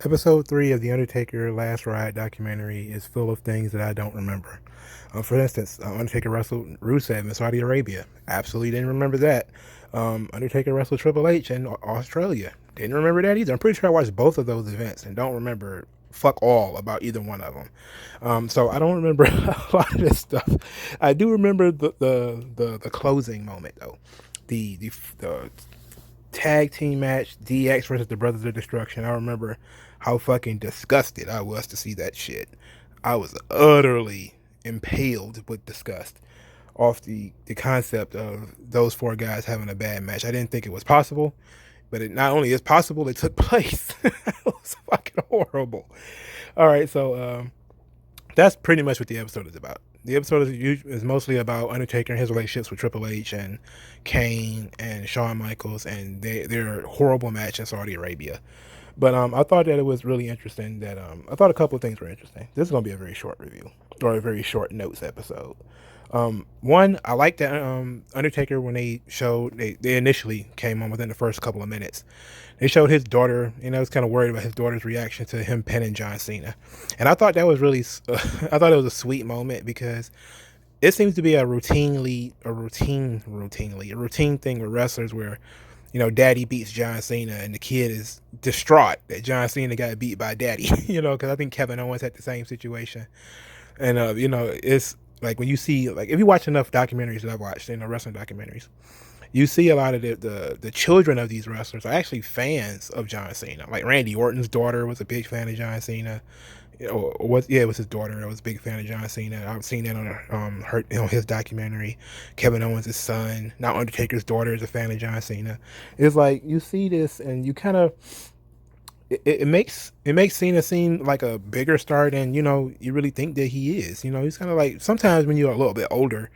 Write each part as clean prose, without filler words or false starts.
Episode 3 of the Undertaker Last Ride documentary is full of things that I don't remember. For instance, Undertaker wrestled Rusev in Saudi Arabia. Absolutely didn't remember that. Undertaker wrestled Triple H in Australia. Didn't remember that either. I'm pretty sure I watched both of those events and don't remember fuck all about either one of them. So I don't remember a lot of this stuff. I do remember the closing moment though. The tag team match, DX versus the Brothers of Destruction. I remember how fucking disgusted I was to see that shit. I was utterly impaled with disgust off the concept of those four guys having a bad match. I didn't think it was possible, but it not only is possible, it took place. It was fucking horrible. All right, so that's pretty much what the episode is about. The episode is mostly about Undertaker and his relationships with Triple H and Kane and Shawn Michaels and their horrible match in Saudi Arabia. But I thought that it was really interesting that I thought a couple of things were interesting. This is going to be a very short review or a very short notes episode. One, I like that Undertaker, when they initially came on within the first couple of minutes, they showed his daughter, I was kind of worried about his daughter's reaction to him pinning John Cena. And I thought that was really, I thought it was a sweet moment because it seems to be a routine thing with wrestlers where, daddy beats John Cena and the kid is distraught that John Cena got beat by daddy, because I think Kevin Owens had the same situation. And, it's like when you see, like, if you watch enough documentaries that I've watched, wrestling documentaries, you see a lot of the children of these wrestlers are actually fans of John Cena. Like Randy Orton's daughter was a big fan of John Cena. It was his daughter that was a big fan of John Cena. I've seen that on his documentary. Kevin Owens' son, now Undertaker's daughter, is a fan of John Cena. It's like you see this and you kind of it makes Cena seem like a bigger star than you really think that he is. He's kind of like, sometimes when you're a little bit older,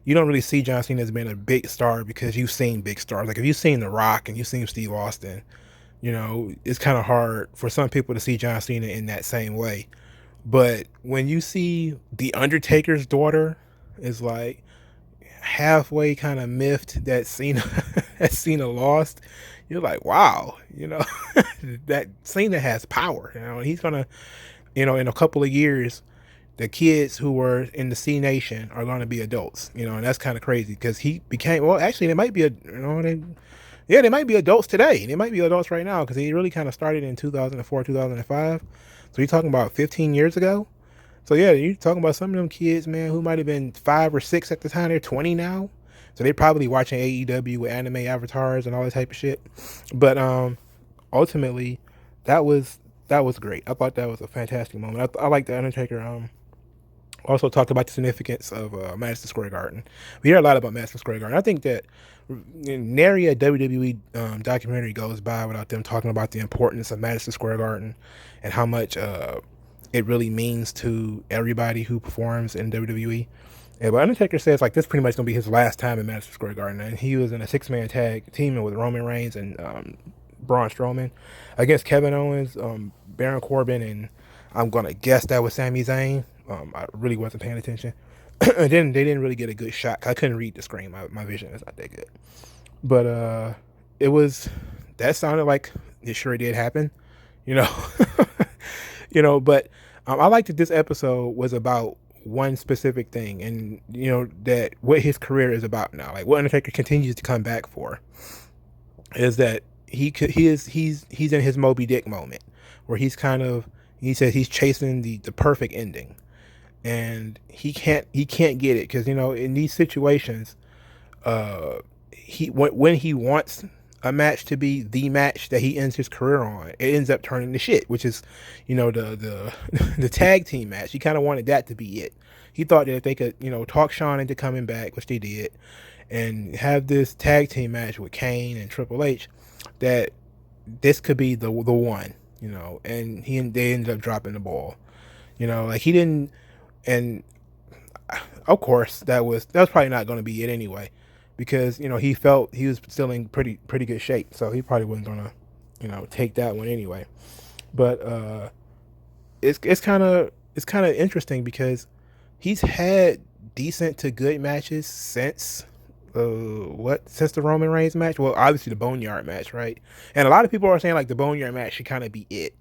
you don't really see John Cena as being a big star because you've seen big stars. Like if you've seen The Rock and you've seen Steve Austin, it's kind of hard for some people to see John Cena in that same way. But when you see The Undertaker's daughter is like halfway kind of miffed that Cena lost, you're like, wow, that Cena has power. He's gonna, in a couple of years, the kids who were in the C Nation are going to be adults, and that's kind of crazy because he became, well, actually, they might be, they might be adults today. They might be adults right now because he really kind of started in 2004, 2005. So you're talking about 15 years ago. So yeah, you're talking about some of them kids, man, who might have been 5 or 6 at the time. They're 20 now. So they're probably watching AEW with anime avatars and all that type of shit. But ultimately, that was great. I thought that was a fantastic moment. I like the Undertaker also talked about the significance of Madison Square Garden. We hear a lot about Madison Square Garden. I think that nary a WWE documentary goes by without them talking about the importance of Madison Square Garden and how much it really means to everybody who performs in WWE. Yeah, but Undertaker says like this pretty much gonna be his last time in Madison Square Garden, and he was in a 6-man tag teaming with Roman Reigns and Braun Strowman against Kevin Owens, Baron Corbin, and I'm gonna guess that was Sami Zayn. I really wasn't paying attention. And then they didn't really get a good shot. I couldn't read the screen. My vision is not that good. But that sounded like it sure did happen, you know. But I like that this episode was about one specific thing, and that what his career is about now. Like what Undertaker continues to come back for is that he's in his Moby Dick moment where he says he's chasing the perfect ending. And he can't get it because in these situations, when he wants a match to be the match that he ends his career on, it ends up turning to shit. Which is, the the tag team match. He kind of wanted that to be it. He thought that if they could, talk Shawn into coming back, which they did, and have this tag team match with Kane and Triple H, that this could be the one, And they ended up dropping the ball, like he didn't. And of course, that was probably not going to be it anyway, because he felt he was still in pretty good shape, so he probably wasn't going to take that one anyway. But it's kind of interesting because he's had decent to good matches since the Roman Reigns match. Well, obviously the Boneyard match, right? And a lot of people are saying like the Boneyard match should kind of be it.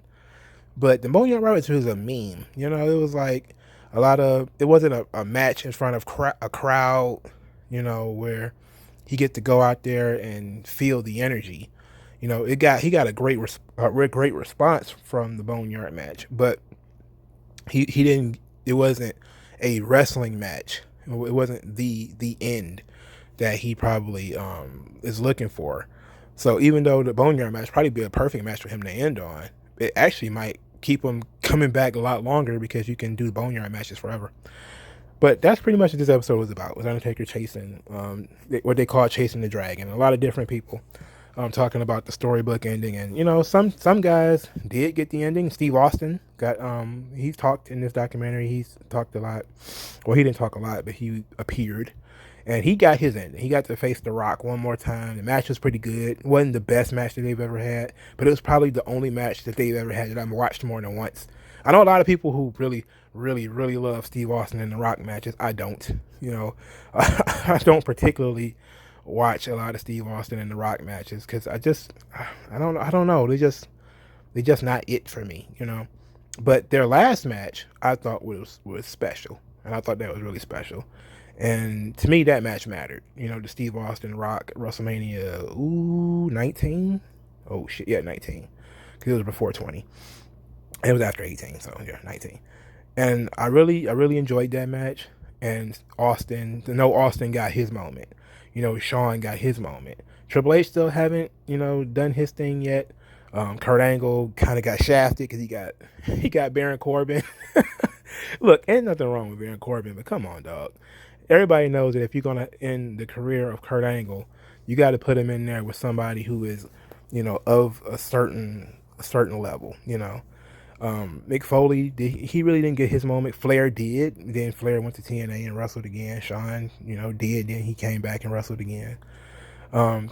But the Boneyard Riot was a meme. You know, it was like it wasn't a match in front of a crowd, you know, where he get to go out there and feel the energy. You know, he got a great response from the Boneyard match, but he didn't. It wasn't a wrestling match. It wasn't the end that he probably is looking for. So even though the Boneyard match probably be a perfect match for him to end on, it actually might keep him coming back a lot longer because you can do Boneyard matches forever. But that's pretty much what this episode was about. Was Undertaker chasing what they call chasing the dragon. A lot of different people talking about the storybook ending, and you know, some guys did get the ending. Steve Austin got he talked in this documentary. He's talked a lot. Well, he didn't talk a lot, but he appeared, and he got his ending. He got to face The Rock one more time. The match was pretty good. It wasn't the best match that they've ever had, but it was probably the only match that they've ever had that I've watched more than once. I know a lot of people who really love Steve Austin and The Rock matches. I don't. You know, I don't particularly watch a lot of Steve Austin and The Rock matches because I don't know. They just not it for me, you know. But their last match I thought was special, and I thought that was really special. And to me, that match mattered. You know, the Steve Austin Rock WrestleMania 19. Oh shit, yeah, 19, because it was before 20. It was after 18, so yeah, 19. And I really enjoyed that match. And Austin got his moment. You know, Shawn got his moment. Triple H still haven't, you know, done his thing yet. Kurt Angle kind of got shafted because he got Baron Corbin. Look, ain't nothing wrong with Baron Corbin, but come on, dog. Everybody knows that if you're gonna end the career of Kurt Angle, you got to put him in there with somebody who is, you know, of a certain level. You know, Mick Foley, he really didn't get his moment. Flair did. Then Flair went to TNA and wrestled again. Shawn, you know, did. Then he came back and wrestled again.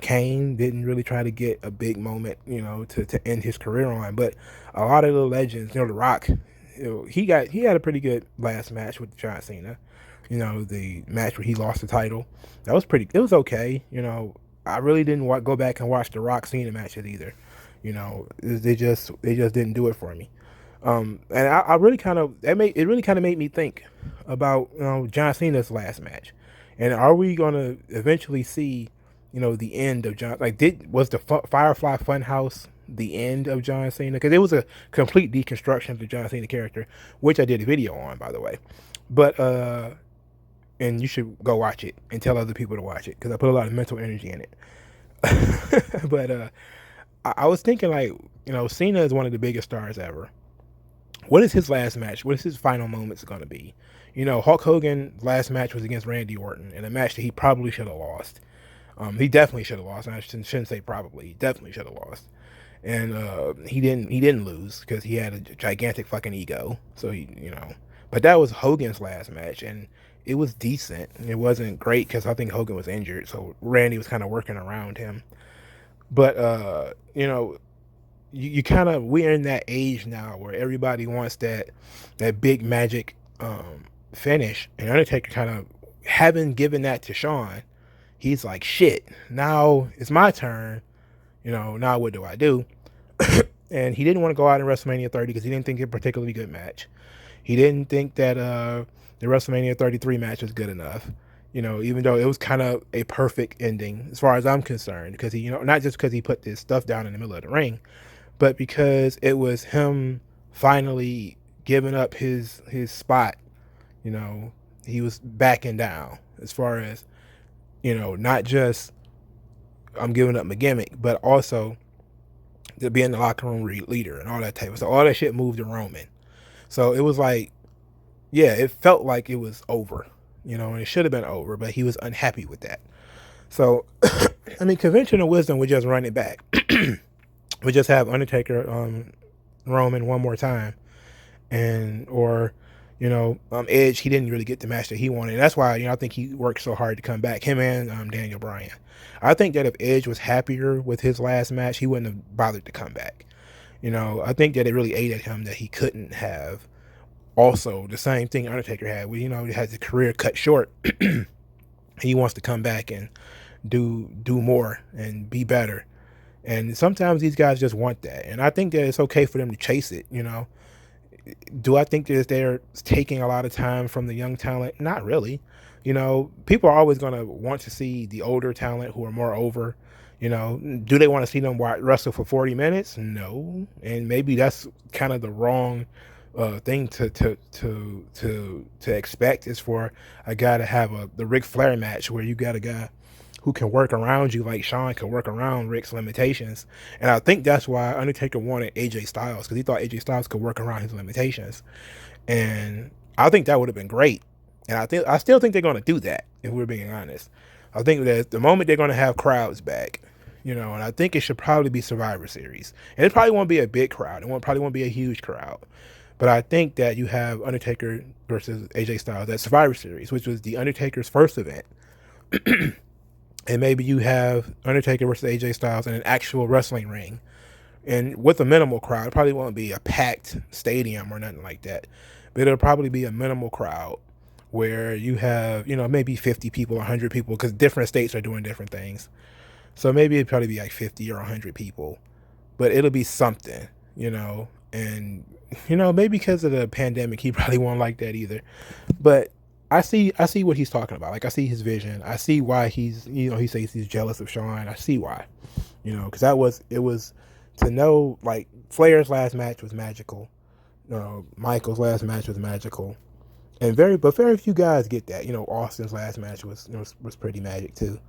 Kane didn't really try to get a big moment, you know, to end his career on. But a lot of the legends, you know, The Rock, you know, he had a pretty good last match with John Cena. You know, the match where he lost the title, it was okay. You know, I really didn't go back and watch the Rock Cena matches either. You know, they just didn't do it for me. And I really kind of made me think about, you know, John Cena's last match, and are we gonna eventually see, you know, the end of John? Like, was the Firefly Funhouse the end of John Cena? Because it was a complete deconstruction of the John Cena character, which I did a video on, by the way. But and you should go watch it and tell other people to watch it because I put a lot of mental energy in it. But I was thinking, like, you know, Cena is one of the biggest stars ever. What is his last match? What is his final moments going to be? You know, Hulk Hogan's last match was against Randy Orton, in a match that he probably should have lost. He definitely should have lost. And I shouldn't say probably. He definitely should have lost. And he didn't lose because he had a gigantic fucking ego. So you know, but that was Hogan's last match, and it was decent. It wasn't great because I think Hogan was injured, so Randy was kind of working around him. But you know, you kind of, we're in that age now where everybody wants that big magic finish, and Undertaker kind of, having given that to Shawn, he's like, shit, now it's my turn. You know, now what do I do? And he didn't want to go out in WrestleMania 30 because he didn't think it was a particularly good match. He didn't think that the WrestleMania 33 match was good enough. You know, even though it was kind of a perfect ending as far as I'm concerned, because he, you know, not just because he put this stuff down in the middle of the ring, but because it was him finally giving up his spot. You know, he was backing down as far as, you know, not just I'm giving up my gimmick, but also to being the locker room leader and all that type of stuff. All that shit moved to Roman. So it was like, yeah, it felt like it was over, you know, and it should have been over, but he was unhappy with that. So, I mean, conventional wisdom would just run it back. We just have Undertaker, Roman one more time, and or, you know, Edge. He didn't really get the match that he wanted. And that's why, you know, I think he worked so hard to come back. Him and Daniel Bryan. I think that if Edge was happier with his last match, he wouldn't have bothered to come back. You know, I think that it really ate at him that he couldn't have also the same thing Undertaker had. You know, he had his career cut short. He wants to come back and do more and be better. And sometimes these guys just want that. And I think that it's okay for them to chase it, you know. Do I think that they're taking a lot of time from the young talent? Not really. You know, people are always going to want to see the older talent who are more over. You know, do they want to see them wrestle for 40 minutes? No. And maybe that's kind of the wrong thing to expect, is for a guy to have the Ric Flair match where you got a guy who can work around you like Shawn can work around Rick's limitations. And I think that's why Undertaker wanted AJ Styles, because he thought AJ Styles could work around his limitations. And I think that would have been great. And I still think they're going to do that, if we're being honest. I think that the moment they're going to have crowds back, you know, and I think it should probably be Survivor Series. And it probably won't be a big crowd. Probably won't be a huge crowd. But I think that you have Undertaker versus AJ Styles at Survivor Series, which was the Undertaker's first event. And maybe you have Undertaker versus AJ Styles in an actual wrestling ring, and with a minimal crowd. It probably won't be a packed stadium or nothing like that, but it'll probably be a minimal crowd where you have, you know, maybe 50 people, 100 people, because different states are doing different things. So maybe it'd probably be like 50 or 100 people, but it'll be something, you know. And, you know, maybe because of the pandemic, he probably won't like that either. But I see what he's talking about. Like, I see his vision. I see why he's, you know, he says he's jealous of Shawn. I see why, you know, because it was to know, like, Flair's last match was magical. Michael's last match was magical, and very few guys get that. You know, Austin's last match was pretty magic too,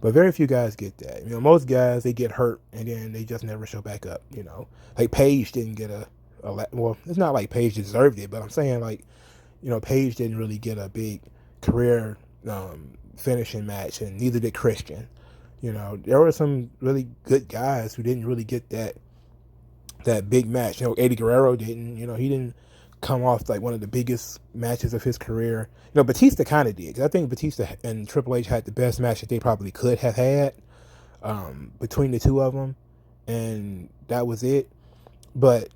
but very few guys get that. You know, most guys, they get hurt and then they just never show back up. You know, like Paige didn't get well, it's not like Paige deserved it, but I'm saying, like, you know, Paige didn't really get a big career finishing match, and neither did Christian. You know, there were some really good guys who didn't really get that big match. You know, Eddie Guerrero didn't. You know, he didn't come off like one of the biggest matches of his career. You know, Batista kind of did. I think Batista and Triple H had the best match that they probably could have had between the two of them, and that was it. But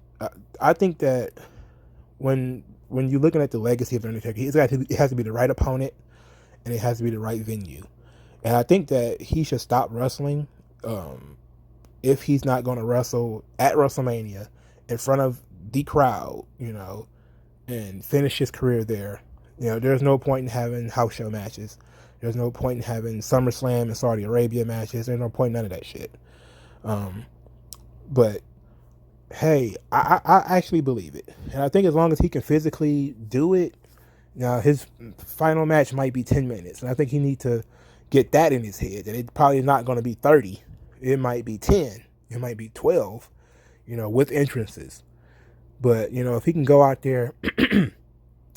I think that when you're looking at the legacy of the Undertaker, it has to be the right opponent, and it has to be the right venue. And I think that he should stop wrestling if he's not going to wrestle at WrestleMania in front of the crowd, you know, and finish his career there. You know, there's no point in having house show matches. There's no point in having SummerSlam and Saudi Arabia matches. There's no point in none of that shit. But hey, I actually believe it. And I think as long as he can physically do it, now his final match might be 10 minutes. And I think he needs to get that in his head. And it probably not going to be 30. It might be 10. It might be 12, you know, with entrances. But, you know, if he can go out there,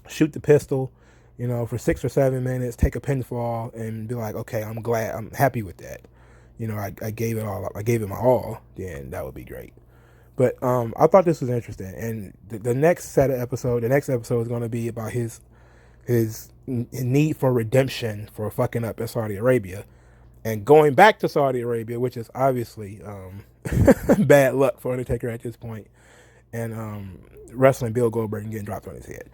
shoot the pistol, you know, for 6 or 7 minutes, take a pinfall, and be like, okay, I'm happy with that. You know, I gave it all up. I gave it my all. Then that would be great. But I thought this was interesting. And the next episode is going to be about his need for redemption for fucking up in Saudi Arabia, and going back to Saudi Arabia, which is obviously bad luck for Undertaker at this point, and wrestling Bill Goldberg and getting dropped on his head.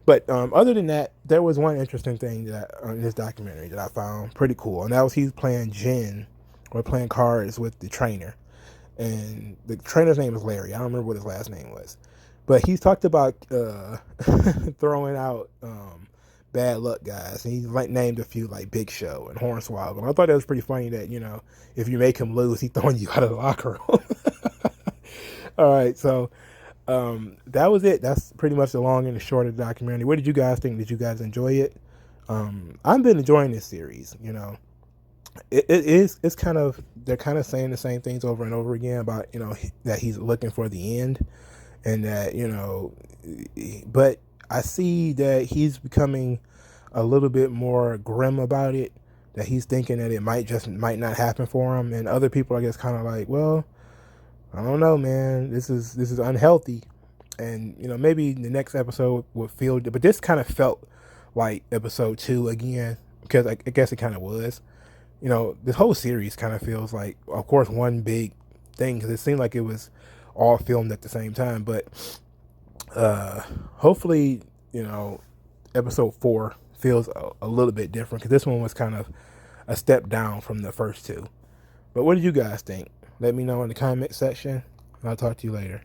But other than that, there was one interesting thing that in this documentary that I found pretty cool, and that was he's playing playing cards with the trainer, and the trainer's name is Larry. I don't remember what his last name was, but he's talked about throwing out bad luck guys, and he's like named a few, like Big Show and Hornswoggle. And I thought that was pretty funny that, you know, if you make him lose, he's throwing you out of the locker room. All right, so that was it. That's pretty much the long and the short of the documentary. What did you guys think? Did you guys enjoy it? I've been enjoying this series. You know, it's kind of, they're kind of saying the same things over and over again about, you know, that he's looking for the end, and that, you know, but I see that he's becoming a little bit more grim about it, that he's thinking that it might not happen for him, and other people, I guess, kind of like, well, I don't know, man, this is unhealthy. And, you know, maybe the next episode would feel, but this kind of felt like episode 2 again, because I guess it kind of was. You know, this whole series kind of feels like, of course, one big thing, because it seemed like it was all filmed at the same time. But hopefully, you know, episode 4 feels a little bit different, because this one was kind of a step down from the first 2. But what did you guys think? Let me know in the comment section, and I'll talk to you later.